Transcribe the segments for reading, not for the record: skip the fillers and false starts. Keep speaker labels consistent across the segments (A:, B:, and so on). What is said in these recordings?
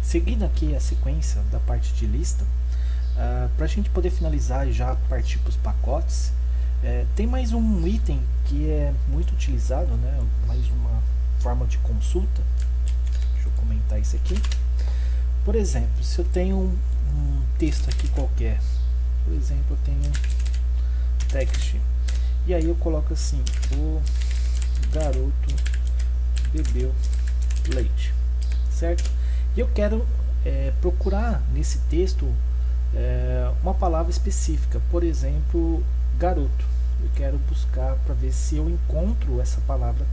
A: Seguindo aqui a sequência da parte de lista, para a gente poder finalizar e já partir para os pacotes, tem mais um item que é muito utilizado, né? Mais uma forma de consulta. Deixa eu comentar isso aqui. Por exemplo, se eu tenho um texto aqui qualquer, por exemplo, eu tenho text, e aí eu coloco assim: o garoto bebeu leite, certo? E eu quero procurar nesse texto uma palavra específica, por exemplo, garoto. Eu quero buscar para ver se eu encontro essa palavra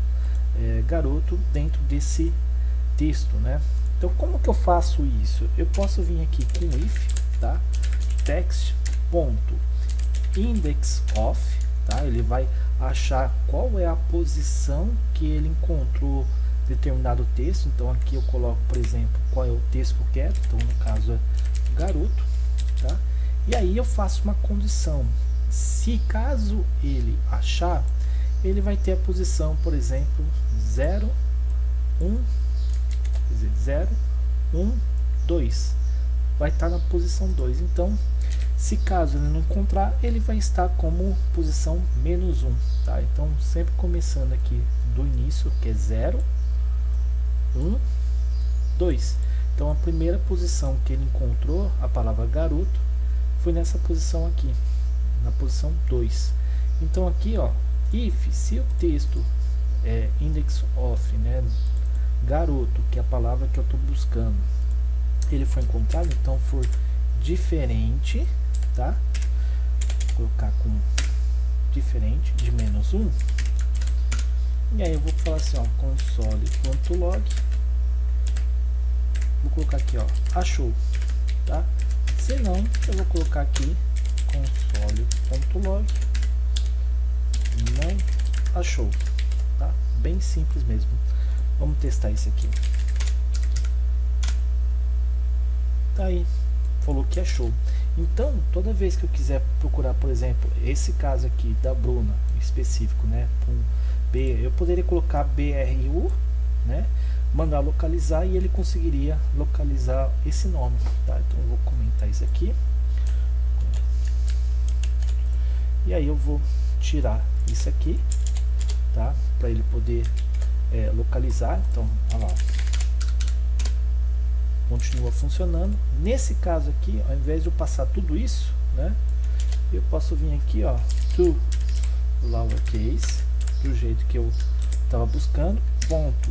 A: garoto dentro desse texto, né? Então, como que eu faço isso? Eu posso vir aqui com if, tá? Text ponto index of, tá? Ele vai achar qual é a posição que ele encontrou determinado texto. Então aqui eu coloco, por exemplo, qual é o texto que eu quero. Então no caso é garoto, tá? E aí eu faço uma condição: se caso ele achar, ele vai ter a posição, por exemplo, 0, 1, quer dizer, 0, 1, 2, vai estar na posição 2. Então, se caso ele não encontrar, ele vai estar como posição menos 1, tá? Então, sempre começando aqui do início, que é 0, 1, 2. Então, a primeira posição que ele encontrou a palavra garoto foi nessa posição aqui, na posição 2. Então, aqui, ó, if, se o texto é index of, né, garoto, que é a palavra que eu estou buscando, ele foi encontrado, então for diferente, tá? Vou colocar com diferente de menos 1. E aí eu vou falar assim, ó, console.log. Vou colocar aqui, ó, achou, tá? Se não, eu vou colocar aqui console.log não achou, tá? Bem simples mesmo. Vamos testar isso aqui. Tá aí, falou que achou. Então, toda vez que eu quiser procurar, por exemplo, esse caso aqui da Bruna específico, né, com B, eu poderia colocar BRU, né, mandar localizar e ele conseguiria localizar esse nome, tá? Então eu vou comentar isso aqui. E aí eu vou tirar isso aqui, tá? Para ele poder localizar. Então, olha lá, continua funcionando. Nesse caso aqui, ao invés de eu passar tudo isso, né, eu posso vir aqui, ó, to lowercase, do jeito que eu estava buscando, ponto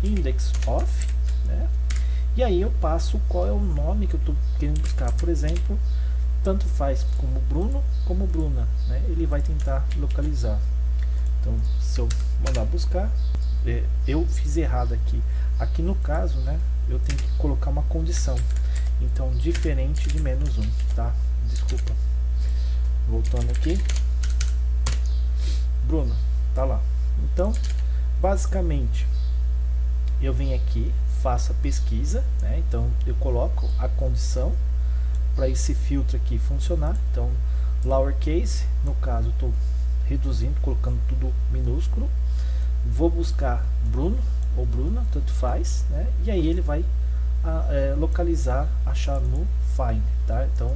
A: index of, né, e aí eu passo qual é o nome que eu estou querendo buscar. Por exemplo, tanto faz como Bruno como Bruna, né, ele vai tentar localizar. Então, se eu mandar buscar, eu fiz errado aqui. Aqui no caso, né, eu tenho que colocar uma condição. Então, diferente de menos 1, tá? Desculpa. Voltando aqui. Bruno, tá lá. Então, basicamente, eu venho aqui, faço a pesquisa, né? Então, eu coloco a condição para esse filtro aqui funcionar. Então, lowercase, no caso, estou reduzindo, colocando tudo minúsculo. Vou buscar Bruno ou Bruna, tanto faz, né? E aí ele vai localizar, achar no find, tá? Então,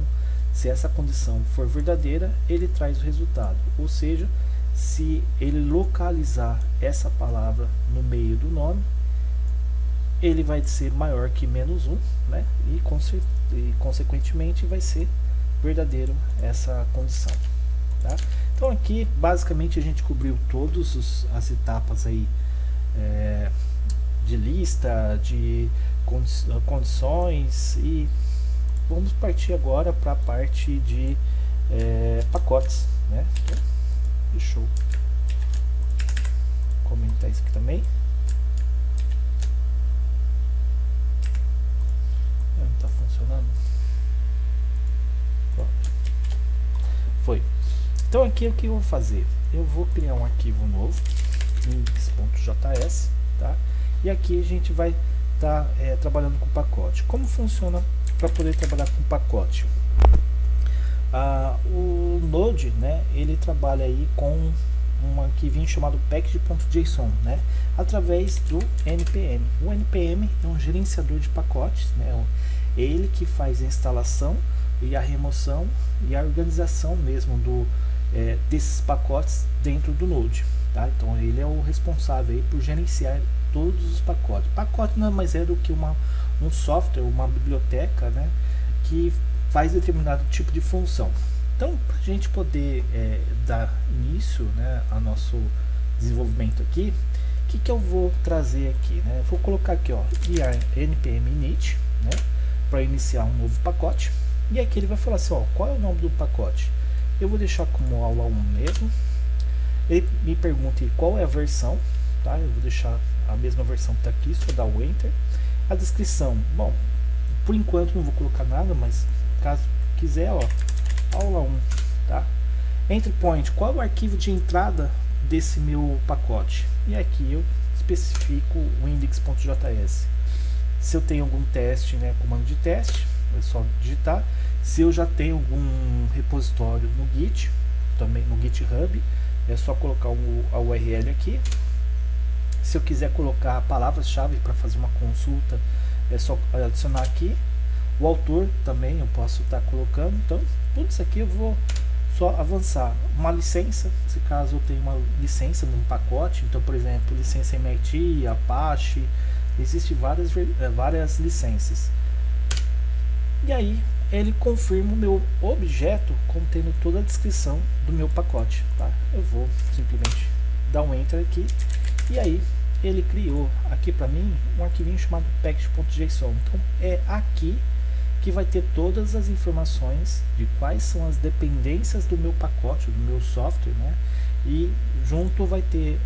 A: se essa condição for verdadeira, ele traz o resultado. Ou seja, se ele localizar essa palavra no meio do nome, ele vai ser maior que menos 1, né? E consequentemente vai ser verdadeiro essa condição, tá? Então aqui basicamente a gente cobriu todas as etapas aí de lista, de condições, e vamos partir agora para a parte de pacotes, né? Então, deixa eu comentar isso aqui também. Não está funcionando. Pronto. Foi. Então aqui o que eu vou fazer? Eu vou criar um arquivo novo, index.js, tá? E aqui a gente vai estar trabalhando com pacote. Como funciona para poder trabalhar com pacote? O Node, né, ele trabalha aí com um arquivinho chamado package.json, né, através do npm. O npm é um gerenciador de pacotes, né, é ele que faz a instalação e a remoção e a organização mesmo desses pacotes dentro do Node, tá? Então ele é o responsável aí por gerenciar todos os pacotes. Pacote não é mais do que um software, uma biblioteca, né, que faz determinado tipo de função. Então, para a gente poder dar início, né, ao nosso desenvolvimento aqui, o que eu vou trazer aqui, né? Vou colocar aqui, ó, npm init, né, para iniciar um novo pacote. E aqui ele vai falar assim, ó, qual é o nome do pacote? Eu vou deixar como aula 1 mesmo. Ele me pergunta qual é a versão, tá? Eu vou deixar a mesma versão que está aqui, só dar o enter. A descrição, bom, por enquanto não vou colocar nada, mas caso quiser, ó, aula 1, tá? Entry point, qual é o arquivo de entrada desse meu pacote? E aqui eu especifico o index.js. Se eu tenho algum teste, né, comando de teste, é só digitar. Se eu já tenho algum repositório no Git, também no GitHub, é só colocar a URL aqui. Se eu quiser colocar palavras-chave para fazer uma consulta, é só adicionar aqui. O autor também eu posso estar colocando. Então, tudo isso aqui eu vou só avançar. Uma licença, se caso eu tenho uma licença num pacote, então, por exemplo, licença MIT, Apache, existem várias licenças. E aí ele confirma o meu objeto contendo toda a descrição do meu pacote, tá? Eu vou simplesmente dar um enter aqui e aí ele criou aqui para mim um arquivinho chamado package.json. Então é aqui que vai ter todas as informações de quais são as dependências do meu pacote, do meu software, né? E junto vai ter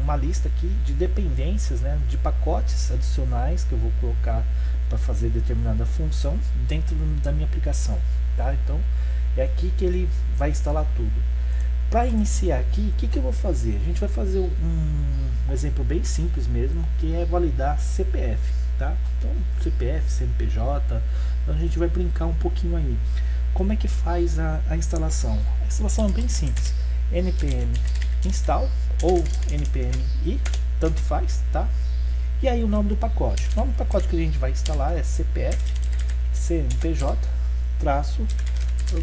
A: uma lista aqui de dependências, né, de pacotes adicionais que eu vou colocar para fazer determinada função dentro da minha aplicação, tá? Então é aqui que ele vai instalar tudo. Para iniciar aqui, o que eu vou fazer? A gente vai fazer um exemplo bem simples mesmo, que é validar CPF, tá? Então CPF, CNPJ, então a gente vai brincar um pouquinho aí. Como é que faz a instalação? A instalação é bem simples. npm install ou npm i, tanto faz, tá? E aí o nome do pacote. O nome do pacote que a gente vai instalar é cpf cnpj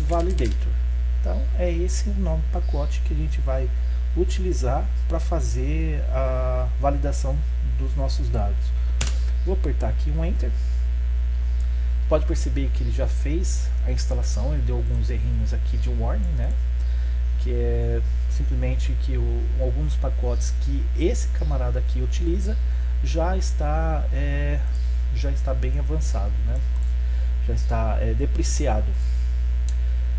A: validator. Então é esse o nome do pacote que a gente vai utilizar para fazer a validação dos nossos dados. Vou apertar aqui um enter. Pode perceber que ele já fez a instalação, ele deu alguns errinhos aqui de warning, né? Que é simplesmente que alguns pacotes que esse camarada aqui utiliza já está bem avançado, né? Já está depreciado.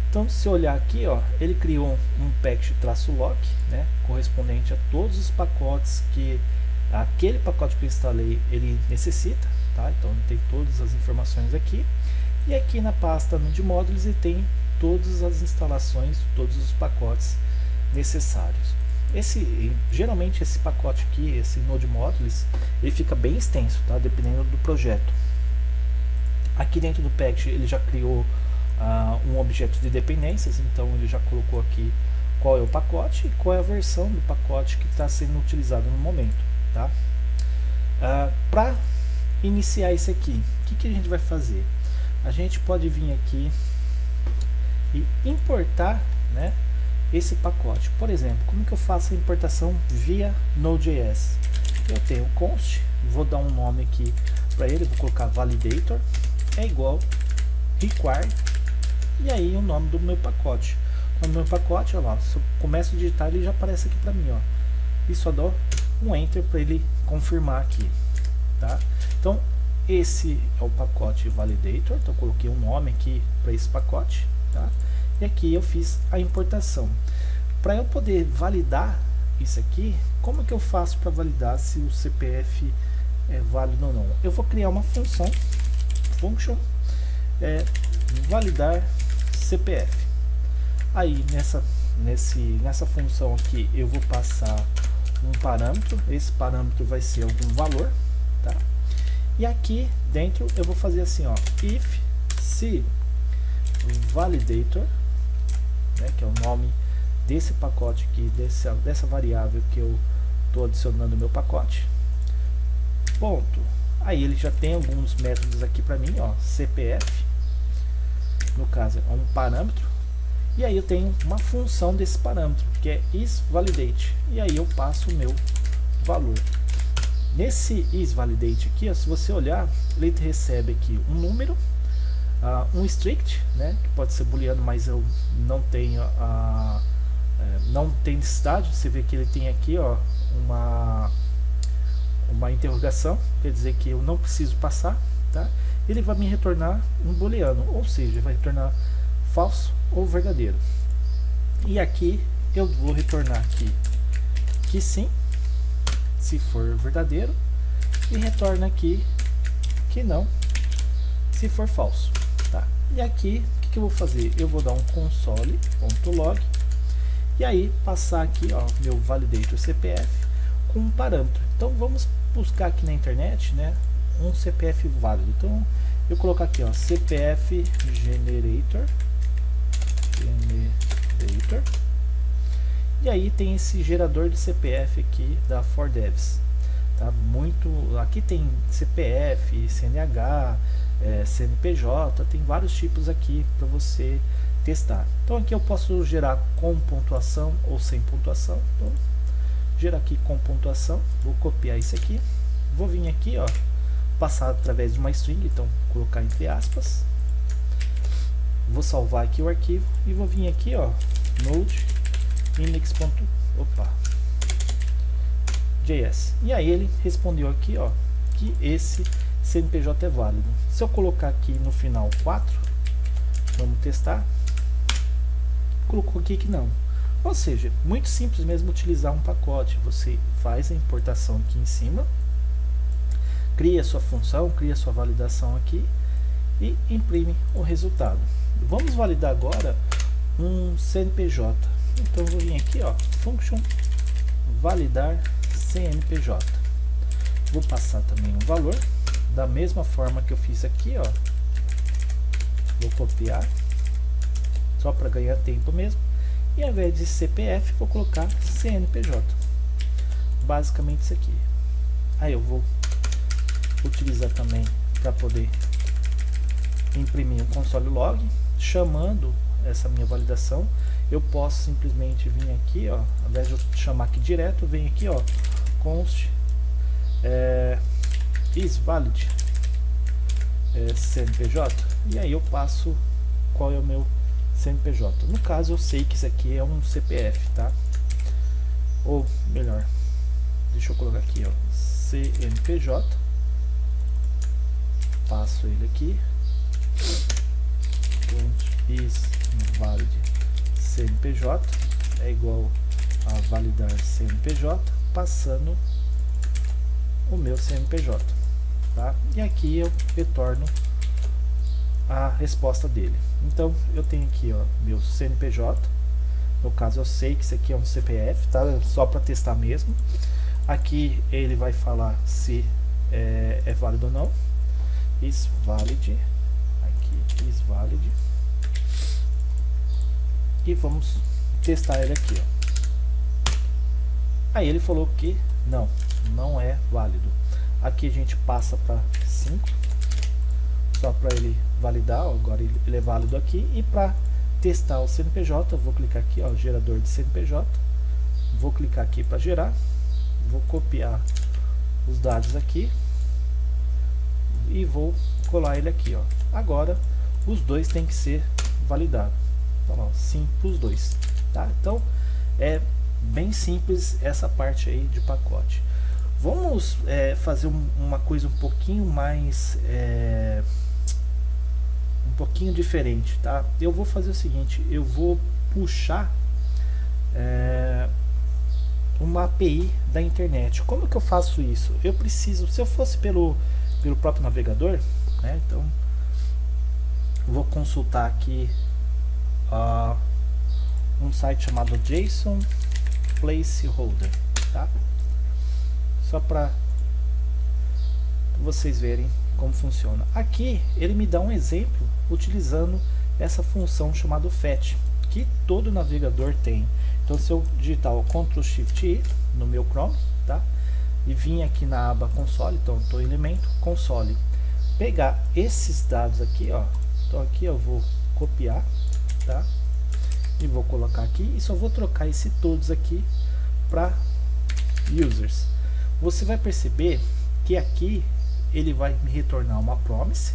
A: Então, se olhar aqui, ó, ele criou um package-lock, né, correspondente a todos os pacotes que aquele pacote que eu instalei ele necessita, tá? Então ele tem todas as informações aqui, e aqui na pasta de módulos ele tem todas as instalações, todos os pacotes necessários. Geralmente esse pacote aqui, esse Node Modules, ele fica bem extenso, tá? Dependendo do projeto. Aqui dentro do package ele já criou um objeto de dependências, então ele já colocou aqui qual é o pacote e qual é a versão do pacote que está sendo utilizado no momento, tá? Para iniciar isso aqui, o que a gente vai fazer? A gente pode vir aqui e importar, né, esse pacote. Por exemplo, como que eu faço a importação via Node.js? Eu tenho const, vou dar um nome aqui para ele, vou colocar validator é igual require, e aí o nome do meu pacote. O nome do meu pacote, olha lá, se eu começo a digitar ele já aparece aqui para mim, ó. E só dou um enter para ele confirmar aqui, tá? Então esse é o pacote validator, então eu coloquei um nome aqui para esse pacote, tá? E aqui eu fiz a importação. Para eu poder validar isso aqui, como que eu faço para validar se o CPF é válido ou não? Eu vou criar uma função, function validar CPF. Aí nessa função aqui eu vou passar um parâmetro, esse parâmetro vai ser algum valor, tá? E aqui dentro eu vou fazer assim, ó, if se validator, né, que é o nome desse pacote aqui, dessa variável que eu estou adicionando no meu pacote. Ponto. Aí ele já tem alguns métodos aqui para mim, ó, CPF, no caso é um parâmetro, e aí eu tenho uma função desse parâmetro, que é isValidate, e aí eu passo o meu valor. Nesse isValidate aqui, ó, se você olhar, ele recebe aqui um número, um strict, né, que pode ser booleano, mas eu não tenho não tem necessidade. Você vê que ele tem aqui, ó, uma interrogação, quer dizer que eu não preciso passar, tá? Ele vai me retornar um booleano, ou seja, vai retornar falso ou verdadeiro. E aqui eu vou retornar aqui que sim, se for verdadeiro, e retorna aqui que não, se for falso, tá? E aqui o que eu vou fazer? Eu vou dar um console.log e aí passar aqui, ó, meu validator CPF com um parâmetro. Então vamos buscar aqui na internet, né, um CPF válido. Então eu colocar aqui, ó, CPF generator, e aí tem esse gerador de CPF aqui da ForDevs, tá? Aqui tem CPF, CNH, CNPJ, tem vários tipos aqui para você testar. Então aqui eu posso gerar com pontuação ou sem pontuação. Então gerar aqui com pontuação, vou copiar isso aqui, vou vir aqui, ó, passar através de uma string, então colocar entre aspas, vou salvar aqui o arquivo e vou vir aqui, ó, node index.js, e aí ele respondeu aqui, ó, que esse CNPJ é válido. Se eu colocar aqui no final 4, vamos testar, colocou aqui que não. Ou seja, muito simples mesmo utilizar um pacote. Você faz a importação aqui em cima, cria sua função, cria sua validação aqui e imprime o resultado. Vamos validar agora um CNPJ. Então eu vou vir aqui, ó, function validar CNPJ. Vou passar também um valor da mesma forma que eu fiz aqui, ó. Vou copiar só para ganhar tempo mesmo. E ao invés de CPF, vou colocar CNPJ. Basicamente isso aqui. Aí eu vou utilizar também para poder imprimir um console log, chamando essa minha validação. Eu posso simplesmente vir aqui, ó, ao invés de eu chamar aqui direto, vem aqui, ó, const isValid CNPJ, e aí eu passo qual é o meu CNPJ. No caso eu sei que isso aqui é um CPF, tá? Ou melhor, deixa eu colocar aqui, ó, CNPJ, passo ele aqui, isValid CNPJ é igual a validar CNPJ, passando o meu CNPJ, tá? E aqui eu retorno a resposta dele. Então eu tenho aqui, ó, meu CNPJ. No caso eu sei que isso aqui é um CPF, tá? Só para testar mesmo. Aqui ele vai falar se é válido ou não. isValid, aqui isValid, e vamos testar ele aqui, ó. Aí ele falou que não é válido. Aqui a gente passa para 5, só para ele validar, ó, agora ele é válido aqui. E para testar o CNPJ, eu vou clicar aqui, ó, gerador de CNPJ, vou clicar aqui para gerar, vou copiar os dados aqui e vou colar ele aqui, ó. Agora os dois tem que ser validados. Então, ó, sim para os dois, tá? Então é bem simples essa parte aí de pacote. Vamos fazer uma coisa um pouquinho mais um pouquinho diferente, tá? Eu vou fazer o seguinte, eu vou puxar uma API da internet. Como que eu faço isso? Eu preciso, se eu fosse pelo próprio navegador, né, então vou consultar aqui um site chamado JSON Placeholder, tá? Só para vocês verem como funciona. Aqui ele me dá um exemplo utilizando essa função chamada fetch, que todo navegador tem. Então se eu digitar o Ctrl Shift I no meu Chrome, tá? E vim aqui na aba console, então estou em elemento, console, pegar esses dados aqui, ó. Então aqui eu vou copiar, tá? E vou colocar aqui e só vou trocar esse todos aqui para users. Você vai perceber que aqui ele vai me retornar uma promise.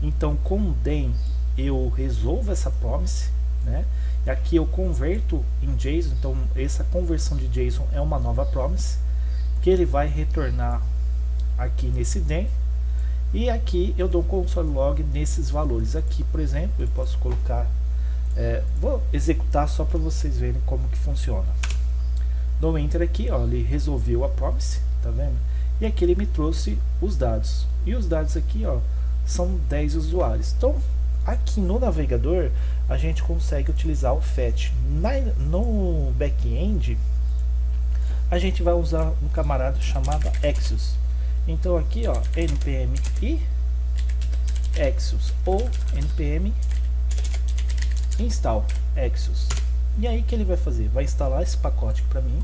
A: Então com o then eu resolvo essa promise, né? E aqui eu converto em JSON, então essa conversão de JSON é uma nova promise que ele vai retornar aqui nesse then. E aqui eu dou um console log nesses valores. Aqui, por exemplo, eu posso colocar, vou executar só para vocês verem como que funciona. Dou enter aqui, ó, ele resolveu a promise, tá vendo? E aqui ele me trouxe os dados. E os dados aqui, ó, são 10 usuários. Então, aqui no navegador, a gente consegue utilizar o fetch. No back-end, a gente vai usar um camarada chamado Axios. Então aqui, ó, npm i Axios ou npm install Axios. E aí que ele vai fazer? Vai instalar esse pacote para mim.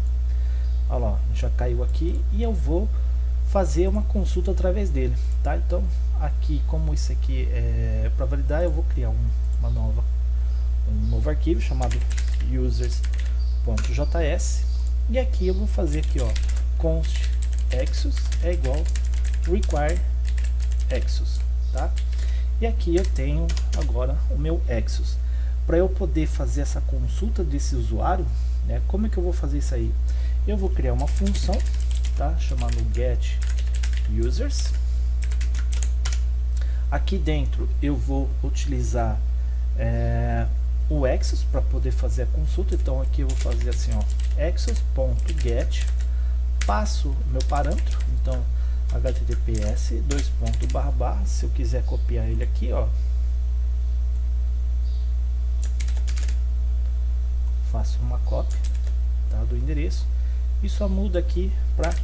A: Olha lá, já caiu aqui e eu vou fazer uma consulta através dele, tá? Então aqui, como isso aqui é para validar, eu vou criar um novo arquivo chamado users.js e aqui eu vou fazer aqui, ó, const Axios é igual require Axios, tá? E aqui eu tenho agora o meu Axios. Para eu poder fazer essa consulta desse usuário, né, como é que eu vou fazer isso aí? Eu vou criar uma função, tá, chamada get users. Aqui dentro eu vou utilizar o Axios para poder fazer a consulta. Então aqui eu vou fazer assim, ó, axios.get, passo meu parâmetro, então https // se eu quiser copiar ele aqui, ó, faço uma cópia, tá, do endereço e só muda aqui para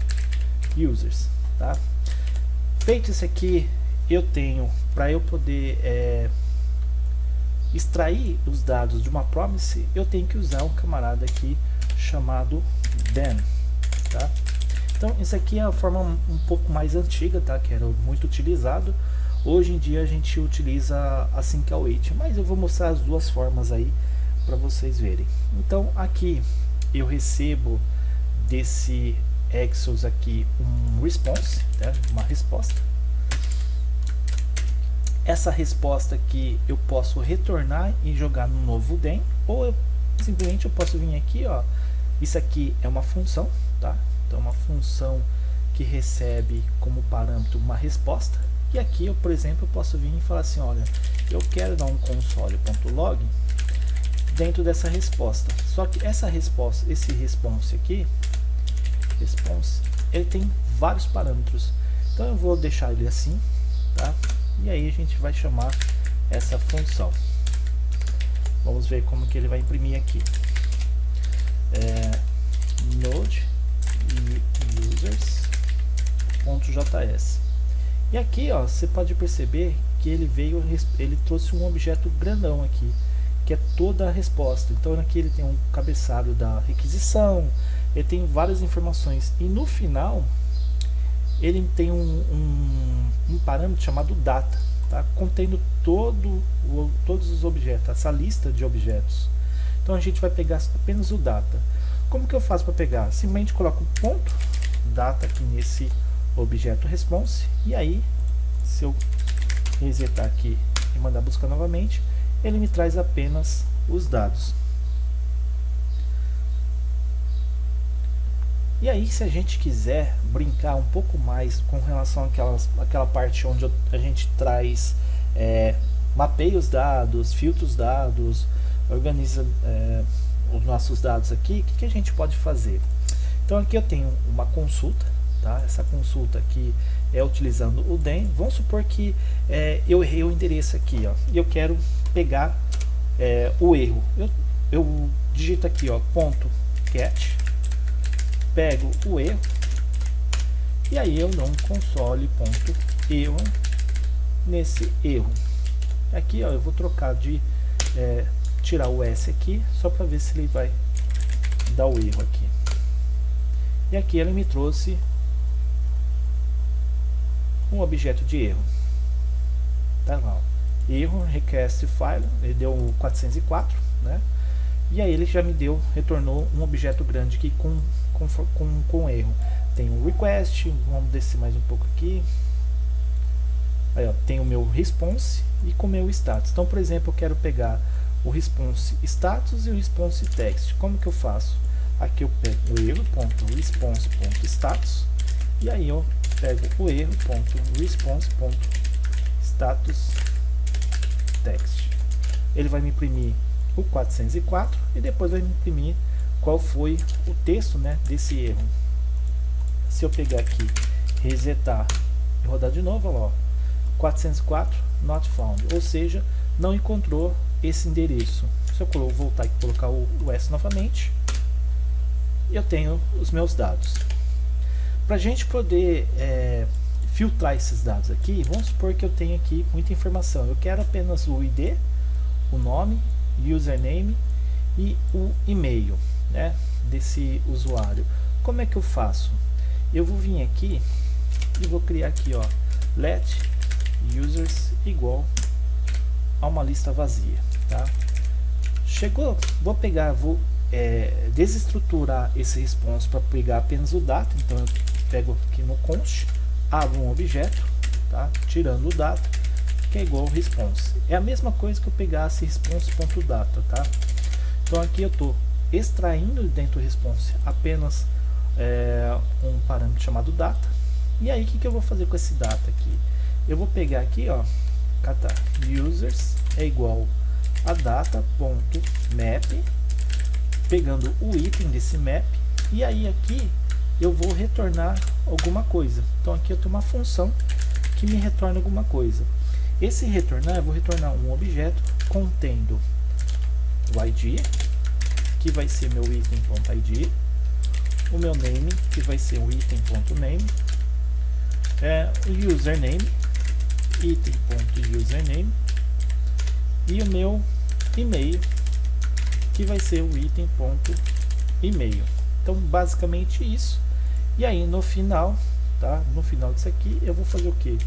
A: users, tá? Feito isso aqui, eu tenho, para eu poder extrair os dados de uma promise, eu tenho que usar um camarada aqui chamado then, tá? Então isso aqui é a forma um pouco mais antiga, tá? Que era muito utilizado. Hoje em dia a gente utiliza a sync await, mas eu vou mostrar as duas formas aí para vocês verem. Então aqui eu recebo desse Axios aqui um response, né? Uma resposta. Essa resposta aqui eu posso retornar e jogar no novo then, ou simplesmente eu posso vir aqui, ó, isso aqui é uma função, tá? Então uma função que recebe como parâmetro uma resposta, e aqui eu, por exemplo, eu posso vir e falar assim, olha, eu quero dar um console.log dentro dessa resposta. Só que essa resposta, esse response aqui, ele tem vários parâmetros. Então eu vou deixar ele assim, tá? E aí a gente vai chamar essa função. Vamos ver como que ele vai imprimir aqui. Node users.js. E aqui, ó, você pode perceber que ele trouxe um objeto grandão aqui, que é toda a resposta. Então aqui ele tem um cabeçalho da requisição, ele tem várias informações e no final ele tem um parâmetro chamado data, tá? Contendo todos os objetos, essa lista de objetos. Então a gente vai pegar apenas o data. Como que eu faço para pegar? Simplesmente coloco um ponto data aqui nesse objeto response, e aí se eu resetar aqui e mandar buscar novamente, ele me traz apenas os dados. E aí, se a gente quiser brincar um pouco mais com relação àquela parte onde a gente traz, mapeia os dados, filtra os dados, organiza os nossos dados aqui, o que a gente pode fazer? Então aqui eu tenho uma consulta, tá? Essa consulta aqui é utilizando o then. Vamos supor que eu errei o endereço aqui, ó, e eu quero pegar o erro. Eu digito aqui, ó, ponto get, pego o erro e aí eu dou um console.erro nesse erro. Aqui, ó, eu vou trocar de tirar o S aqui só para ver se ele vai dar o erro aqui. E aqui ele me trouxe um objeto de erro. Tá lá, ó. Erro request file, ele deu 404, né? E aí ele já me retornou um objeto grande aqui com erro. Tem um request, vamos descer mais um pouco aqui. Aí, ó, tem o meu response e com o meu status. Então, por exemplo, eu quero pegar o response status e o response text. Como que eu faço? Aqui eu pego o erro.response.status e aí eu pego o erro.response.status text. Ele vai me imprimir o 404 e depois vai me imprimir qual foi o texto, né, desse erro. Se eu pegar aqui, resetar e rodar de novo, ó, 404 not found, ou seja, não encontrou esse endereço. Se eu voltar aqui e colocar o S novamente, eu tenho os meus dados. Para a gente poder filtrar esses dados aqui, vamos supor que eu tenho aqui muita informação. Eu quero apenas o ID, o nome, username e o e-mail, né, desse usuário. Como é que eu faço? Eu vou vir aqui e vou criar aqui, ó, let users igual a uma lista vazia, tá? Chegou, vou pegar, vou desestruturar esse response para pegar apenas o data. Então eu pego aqui no const, abro um objeto, tá, tirando o data, que é igual ao response. É a mesma coisa que eu pegasse response.data, tá? Então aqui eu estou extraindo dentro do response apenas um parâmetro chamado data. E aí o que eu vou fazer com esse data aqui? Eu vou pegar aqui, ó, catar users é igual a data.map, pegando o item desse map, e aí aqui eu vou retornar alguma coisa. Então aqui eu tenho uma função que me retorna alguma coisa. Esse retornar, eu vou retornar um objeto contendo o ID, que vai ser meu item.id, o meu name, que vai ser o item.name, o username, item.username, e o meu e-mail, que vai ser o item.email. Então basicamente isso. E aí no final, tá? No final disso aqui eu vou fazer o que?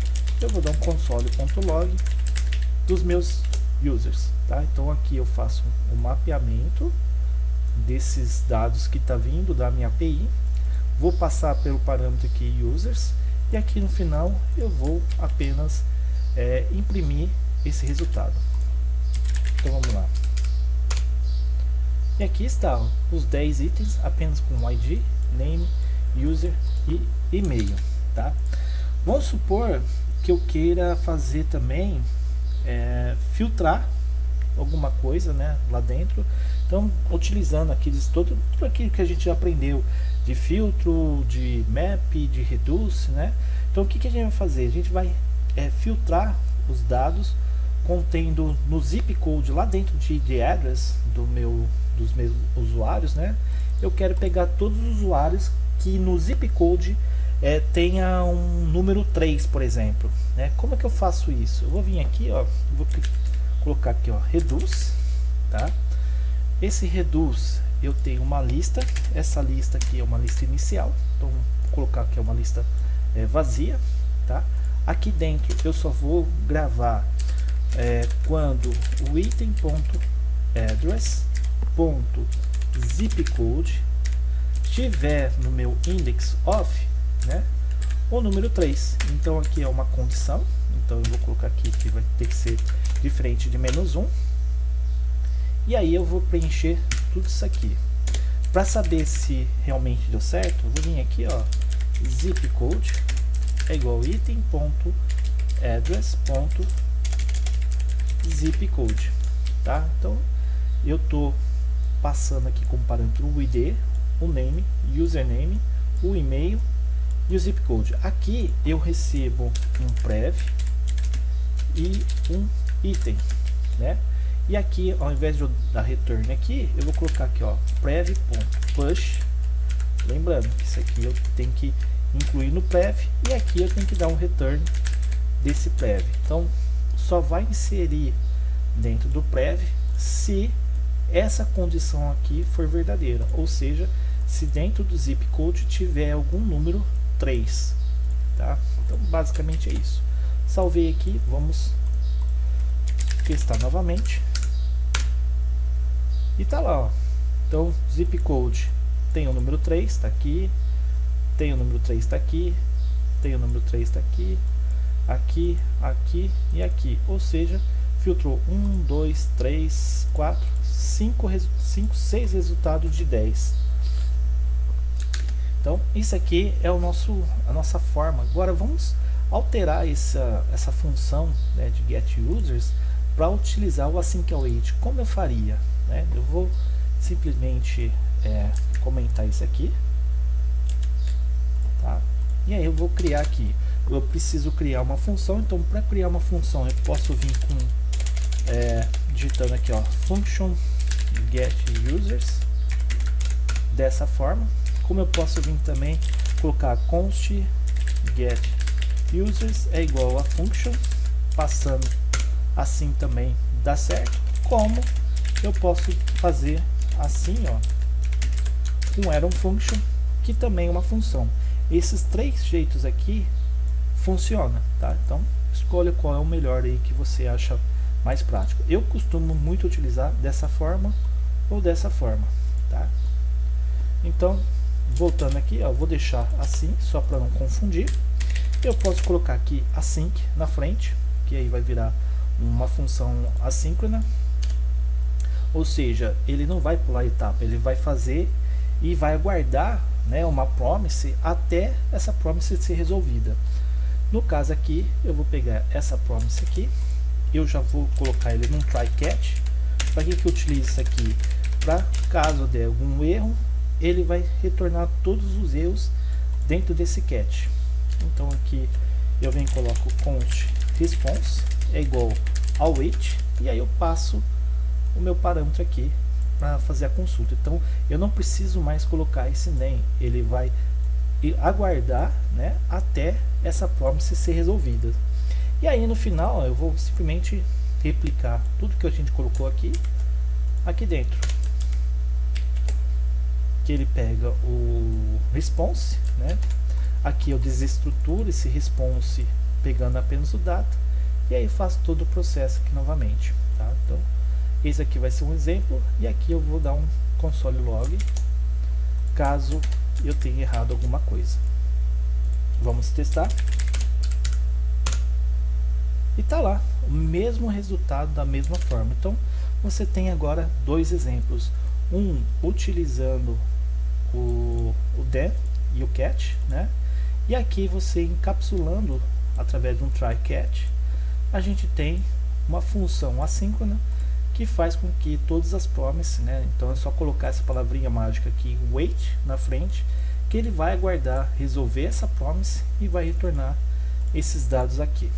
A: Eu vou dar um console.log dos meus users, tá? Então aqui eu faço um mapeamento desses dados que está vindo da minha API, vou passar pelo parâmetro aqui users, e aqui no final eu vou apenas imprimir esse resultado. Então vamos lá. E aqui está os 10 itens apenas com ID, name, user e e-mail, tá? Vamos supor que eu queira fazer também filtrar alguma coisa, né, lá dentro. Então utilizando tudo aquilo que a gente já aprendeu de filtro, de map, de reduce, né? Então o que a gente vai fazer? A gente vai filtrar os dados contendo no zip code lá dentro de address dos meus usuários, né? Eu quero pegar todos os usuários que no zip code tenha um número 3, por exemplo, né? Como é que eu faço isso? Eu vou vir aqui, ó, vou colocar aqui, ó, reduce, tá? Esse reduce, eu tenho uma lista, essa lista aqui é uma lista inicial, então vou colocar aqui uma lista vazia, tá? Aqui dentro eu só vou gravar quando o item.address.zipcode estiver no meu index of, né, o número 3. Então aqui é uma condição, então eu vou colocar aqui que vai ter que ser diferente de -1, e aí eu vou preencher tudo isso aqui. Para saber se realmente deu certo, eu vou vir aqui, ó, zipcode é igual item.address.zipcode, tá? Então eu tô passando aqui como parâmetro o ID, o name, username, o e-mail e o zip code. Aqui eu recebo um prev e um item, né? E aqui, ao invés de eu dar return aqui, eu vou colocar aqui, ó, prev.push. Lembrando que isso aqui eu tenho que incluir no prev, e aqui eu tenho que dar um return desse prev. Então só vai inserir dentro do prev se essa condição aqui for verdadeira, ou seja, se dentro do zip code tiver algum número 3, tá? Então basicamente é isso. Salvei aqui, vamos testar novamente e tá lá, ó. Então zip code tem o número 3, está aqui, tem o número 3, está aqui, tem o número 3, está aqui, aqui, aqui e aqui, ou seja, filtrou 1, 2, 3, 4, 5, 6 resultados de 10. Então isso aqui é a nossa forma. Agora vamos alterar essa função, né, de getUsers para utilizar o async_await. Como eu faria, né? Eu vou simplesmente comentar isso aqui, tá? E aí eu vou criar aqui. Eu preciso criar uma função, então para criar uma função eu posso vir com digitando aqui, ó, function getUsers dessa forma. Como eu posso vir também colocar const getUsers é igual a function, passando assim também dá certo. Como eu posso fazer assim, ó, com arrow function, que também é uma função. Esses 3 jeitos aqui funciona, tá? Então escolha qual é o melhor aí que você acha mais prático. Eu costumo muito utilizar dessa forma ou dessa forma, tá? Então voltando aqui, ó, vou deixar assim só para não confundir. Eu posso colocar aqui async na frente, que aí vai virar uma função assíncrona, ou seja, ele não vai pular etapa, ele vai fazer e vai aguardar, né, uma promise até essa promise ser resolvida. No caso aqui, eu vou pegar essa promise aqui, eu já vou colocar ele num try catch. Para que eu utilizo isso aqui? Para caso der algum erro, ele vai retornar todos os erros dentro desse catch. Então aqui eu venho e coloco const response é igual ao await, e aí eu passo o meu parâmetro aqui para fazer a consulta. Então eu não preciso mais colocar esse nem, ele vai aguardar, né, até essa promise ser resolvida. E aí no final eu vou simplesmente replicar tudo que a gente colocou aqui dentro. Que ele pega o response, né? Aqui eu desestruturo esse response pegando apenas o data, e aí faço todo o processo aqui novamente, tá? Então esse aqui vai ser um exemplo, e aqui eu vou dar um console log caso eu tenha errado alguma coisa. Vamos testar. E tá lá, o mesmo resultado da mesma forma. Então você tem agora 2 exemplos, um utilizando o then e o catch, né? E aqui você encapsulando através de um try catch, a gente tem uma função assíncrona que faz com que todas as promises, né? Então é só colocar essa palavrinha mágica aqui, wait, na frente, que ele vai aguardar, resolver essa promise e vai retornar esses dados aqui.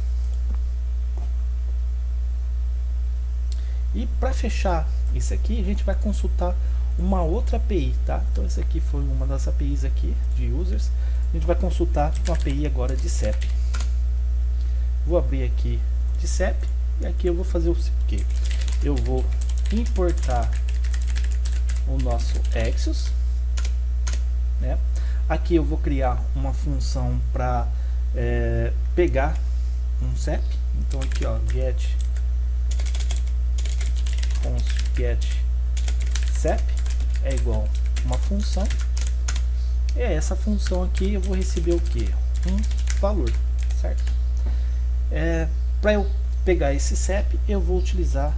A: E para fechar isso aqui, a gente vai consultar uma outra API, tá? Então essa aqui foi uma das APIs aqui de users. A gente vai consultar uma API agora de CEP. Vou abrir aqui de CEP e aqui eu vou fazer o que? Eu vou importar o nosso Axios, né? Aqui eu vou criar uma função para pegar um CEP. Então aqui, ó, get CEP é igual uma função, e essa função aqui eu vou receber o que? Um valor, certo? Para eu pegar esse CEP, eu vou utilizar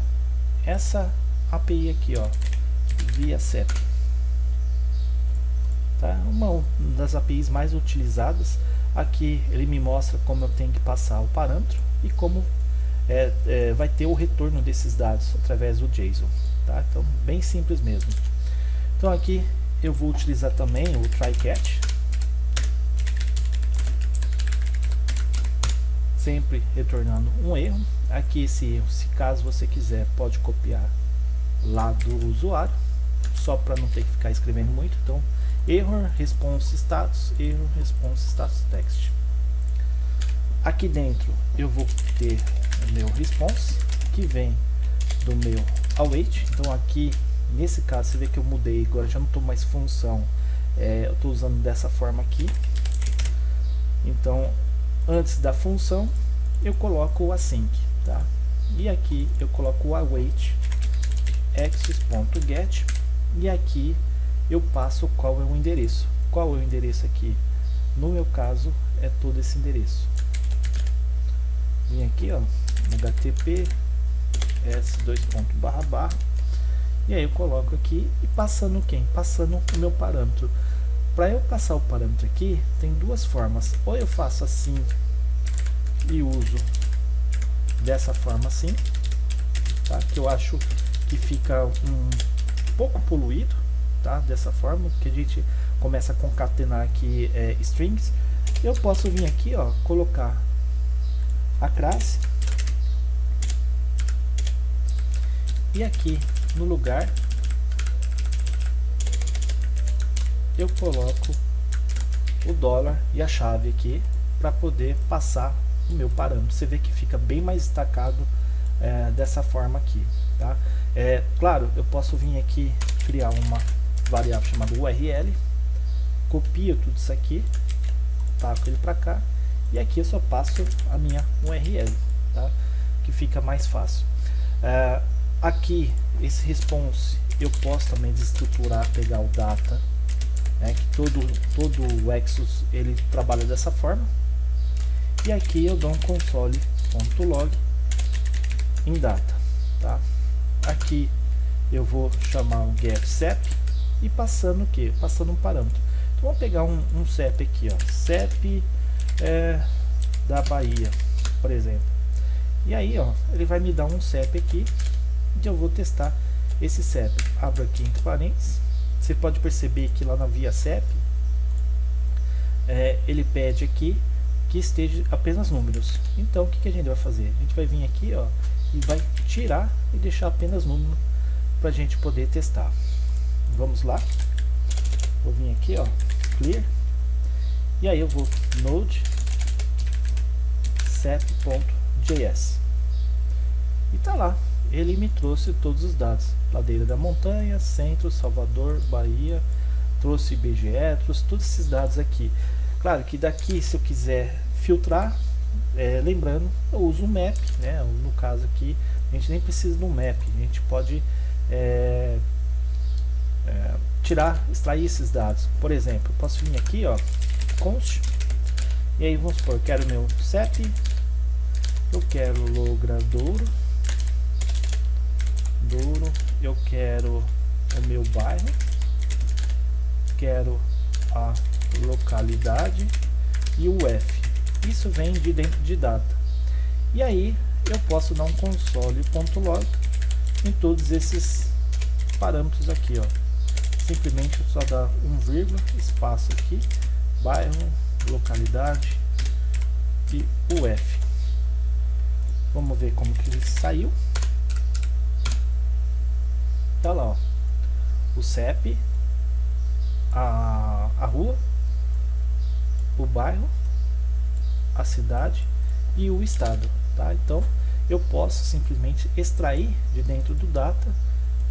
A: essa API aqui, ó, via CEP, tá? Uma das APIs mais utilizadas. Aqui ele me mostra como eu tenho que passar o parâmetro e como vai ter o retorno desses dados através do JSON, tá? Então bem simples mesmo. Então aqui eu vou utilizar também o try catch, sempre retornando um erro. Aqui esse erro, se caso você quiser, pode copiar lá do usuário, só para não ter que ficar escrevendo muito. Então error response status, error response status text. Aqui dentro eu vou ter o meu response, que vem do meu await. Então aqui nesse caso você vê que eu mudei, agora já não estou mais função, eu estou usando dessa forma aqui. Então antes da função eu coloco o async, tá? E aqui eu coloco o await access.get, e aqui eu passo qual é o endereço. Qual é o endereço aqui? No meu caso é todo esse endereço. Vim aqui, ó, http s2. E aí eu coloco aqui e passando quem? Passando o meu parâmetro. Para eu passar o parâmetro aqui, tem duas formas. Ou eu faço assim e uso dessa forma assim, tá? Que eu acho que fica um pouco poluído, tá? Dessa forma, que a gente começa a concatenar aqui strings. Eu posso vir aqui, ó, colocar a classe e aqui no lugar eu coloco o dólar e a chave aqui para poder passar o meu parâmetro. Você vê que fica bem mais destacado dessa forma aqui, tá? Claro, eu posso vir aqui criar uma variável chamada URL, copio tudo isso aqui, taco ele para cá, e aqui eu só passo a minha URL, tá? Que fica mais fácil. Aqui esse response eu posso também desestruturar, pegar o data, que todo o Exos ele trabalha dessa forma. E aqui eu dou um console.log em data, tá? Aqui eu vou chamar um get sep e passando o que? Passando um parâmetro. Então vamos pegar um sep aqui, ó, sep da Bahia, por exemplo. E aí, ó, ele vai me dar um sep aqui e eu vou testar esse sep. Abro aqui entre parênteses. Você pode perceber que lá na via sep ele pede aqui que esteja apenas números. Então o que a gente vai fazer? A gente vai vir aqui, ó, e vai tirar e deixar apenas número para a gente poder testar. Vamos lá. Vou vir aqui, ó, clear, e aí eu vou node sep.js e tá lá. Ele me trouxe todos os dados: Ladeira da Montanha, Centro, Salvador, Bahia, trouxe IBGE, trouxe todos esses dados aqui. Claro que daqui, se eu quiser filtrar, lembrando, eu uso um map, né? No caso aqui, a gente nem precisa de um map, a gente pode extrair esses dados. Por exemplo, eu posso vir aqui, ó, const, e aí vamos supor, eu quero meu CEP, eu quero Logradouro, eu quero o meu bairro, quero a localidade e o F. Isso vem de dentro de data. E aí eu posso dar um console.log em todos esses parâmetros aqui, ó. Simplesmente só dar um vírgula, espaço aqui, bairro, localidade e o F. Vamos ver como que ele saiu. Tá lá, ó, o CEP, a rua, o bairro, a cidade e o estado, tá? Então eu posso simplesmente extrair de dentro do data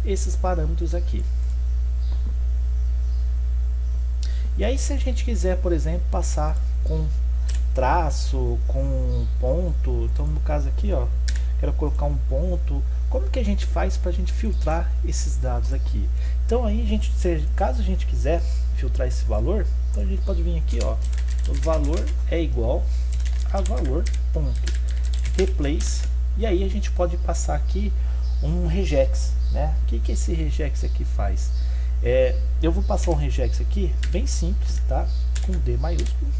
A: esses parâmetros aqui. E aí, se a gente quiser, por exemplo, passar com traço, com ponto, então no caso aqui, ó, quero colocar um ponto, como que a gente faz para a gente filtrar esses dados aqui? Então aí, caso a gente quiser filtrar esse valor, então a gente pode vir aqui, ó, o valor é igual a valor ponto replace, e aí a gente pode passar aqui um regex, né? O que esse regex aqui faz? Eu vou passar um regex aqui bem simples, tá? Com D maiúsculo.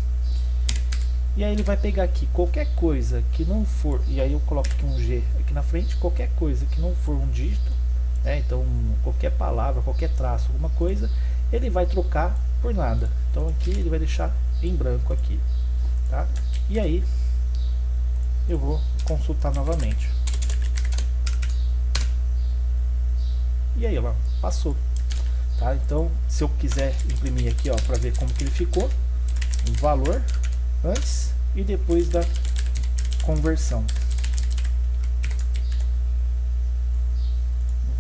A: E aí ele vai pegar aqui qualquer coisa que não for, e aí eu coloco aqui um G aqui na frente, qualquer coisa que não for um dígito, né? Então qualquer palavra, qualquer traço, alguma coisa, ele vai trocar por nada. Então aqui ele vai deixar em branco aqui, tá? E aí eu vou consultar novamente. E aí, ó, passou, tá? Então se eu quiser imprimir aqui, ó, para ver como que ele ficou, o valor antes e depois da conversão.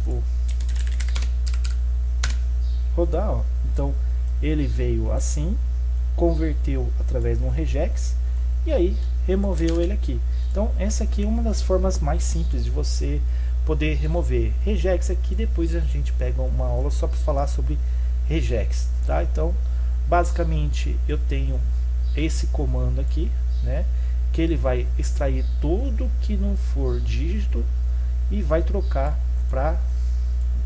A: Vou rodar, ó. Então ele veio assim, converteu através de um regex e aí removeu ele aqui. Então essa aqui é uma das formas mais simples de você poder remover regex. Aqui depois a gente pega uma aula só para falar sobre regex, tá? Então basicamente eu tenho esse comando aqui, né, que ele vai extrair tudo que não for dígito e vai trocar para,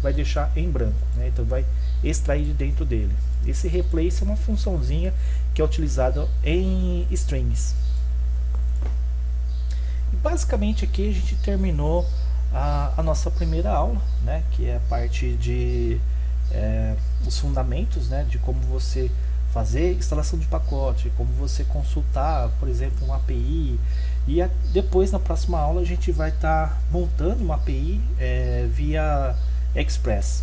A: vai deixar em branco, né? Então vai extrair de dentro dele. Esse replace é uma funçãozinha que é utilizada em strings. E basicamente aqui a gente terminou a nossa primeira aula, né, que é a parte de os fundamentos, né, de como você fazer instalação de pacote, como você consultar, por exemplo, uma API. E depois na próxima aula a gente vai estar montando uma API via Express.